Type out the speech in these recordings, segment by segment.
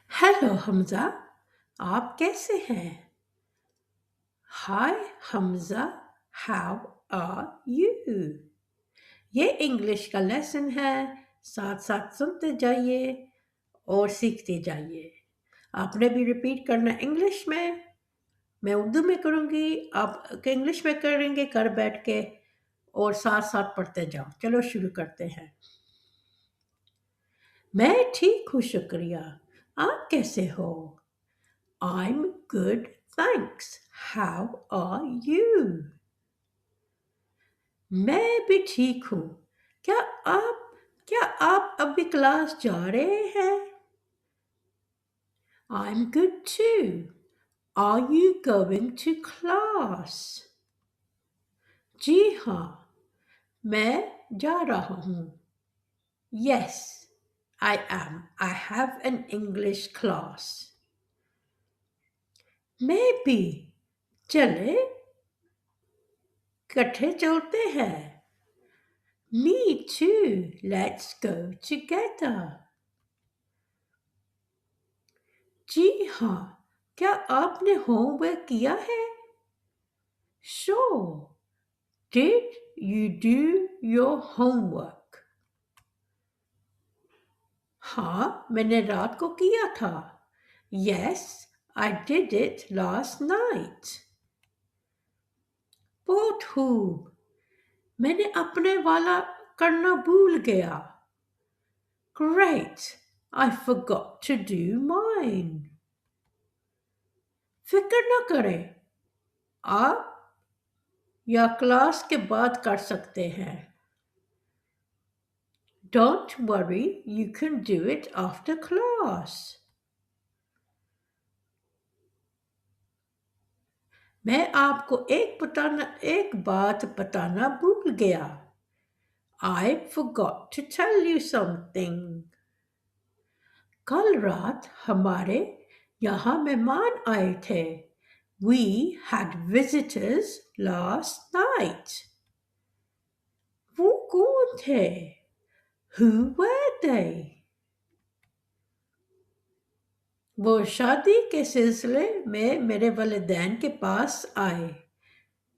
Hello Hamza. आप कैसे हैं? हाय हमजा, हाउ आर यू? ये इंग्लिश का लेसन है। साथ साथ सुनते जाइए और सीखते जाइए। आपने भी रिपीट करना इंग्लिश में। मैं उर्दू में करूँगी, आप इंग्लिश में करेंगे घर बैठ के। और साथ साथ पढ़ते जाओ। चलो शुरू करते हैं। मैं ठीक हूँ, शुक्रिया। आप कैसे हो? I'm good, thanks. How are you? मैं भी ठीक हूँ। क्या आप क्या आप अभी क्लास जा रहे हैं? I'm good too. Are you going to class? जी हाँ, मैं जा रहा हूँ। Yes, I am. I have an English class. मैं भी। चले, इकट्ठे चलते हैं। Me too. Let's go together. जी हाँ, क्या आपने होमवर्क किया है? Sure. Did you do your homework? हाँ, मैंने रात को किया था। Yes, I did it last night. बहुत खूब। मैंने अपने वाला करना भूल गया। Great. I forgot to do mine. फिक्र न करें, आप या क्लास के बाद कर सकते हैं। Don't worry, you can do it after class. मैं आपको एक बात बताना भूल गया। I forgot to tell you something. कल रात हमारे यहाँ मेहमान आए थे। We had visitors last night. वो कौन थे? Who were they? वो शादी के सिलसिले में मेरे वालिदैन के पास आए।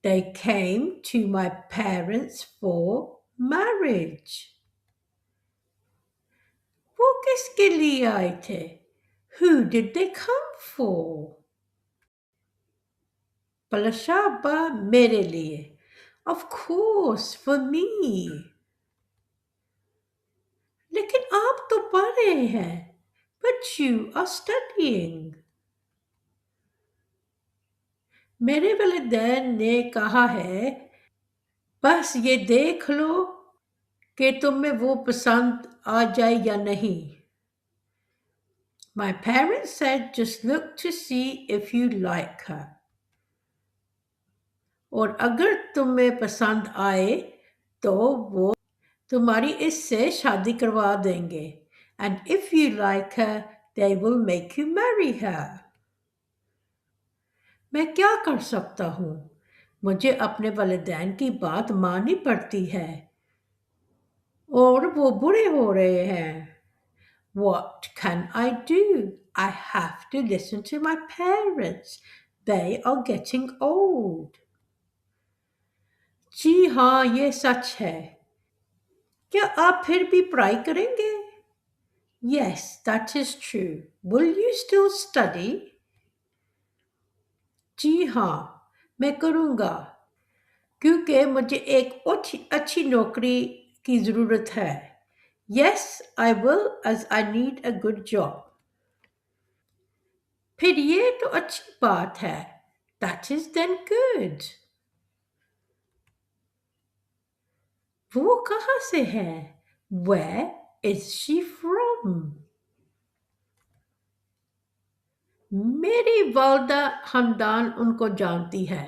They came to my parents for marriage. वो किसके लिए आए थे? Who did they come for? पलशाबा मेरे लिए। Of course, for me. लेकिन आप तो पढ़ रहे हैं। But you are studying. मेरे वालिदैन ने कहा है, बस ये देख लो कि तुम्हें वो पसंद आ जाए या नहीं। My parents said just look to see if you like her. और अगर तुम्हें पसंद आए तो वो तुम्हारी इससे शादी करवा देंगे। And if you like her, they will make you marry her. मैं क्या कर सकता हूँ? मुझे अपने वालिदैन की बात माननी पड़ती है। और वो बुरे हो रहे हैं। What can I do? I have to listen to my parents. They are getting old. जी हाँ, ये सच है। क्या आप फिर भी पढ़ाई करेंगे? Yes, that is true. Will you still study? जी हाँ, मैं करूँगा क्योंकि मुझे एक अच्छी नौकरी की ज़रूरत है। Yes, I will as I need a good job. फिर ये तो अच्छी बात है। That is then good. वो कहाँ से है? Where is she from? मेरी वालदा हमदान उनको जानती है।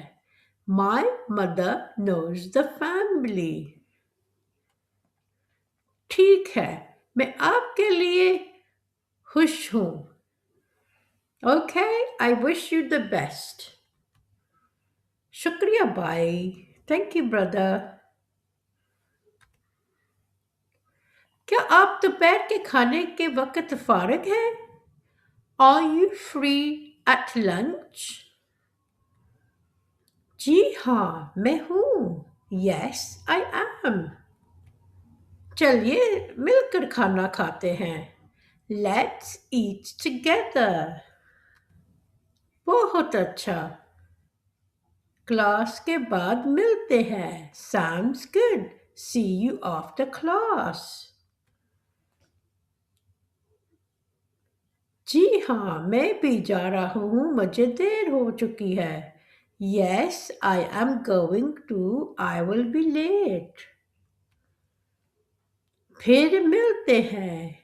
My mother knows the family. ठीक है, मैं आपके लिए खुश हूँ। Okay, I wish you the best. शुक्रिया भाई। Thank you, brother. क्या आप दोपहर के खाने के वक्त फारिग हैं? Are you free at lunch? जी हाँ, मैं हूँ। Yes, I am. चलिए मिलकर खाना खाते हैं। Let's eat together. बहुत अच्छा। क्लास के बाद मिलते हैं। Sounds good. See you after class. जी हाँ, मैं भी जा रहा हूँ, मुझे देर हो चुकी है। Yes, I am going to. I will be late. फिर मिलते हैं।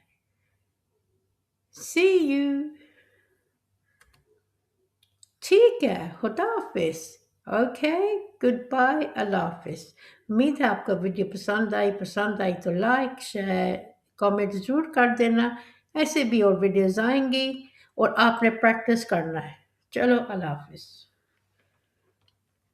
See you. ठीक है, खुदा हाफिज। ओके, गुड बाय, अल्लाह हाफिज। उम्मीद है आपको वीडियो पसंद आई तो लाइक शेयर कमेंट ज़रूर कर देना। ऐसे भी और वीडियोज़ आएंगी और आपने प्रैक्टिस करना है। चलो, अल्लाह हाफिज।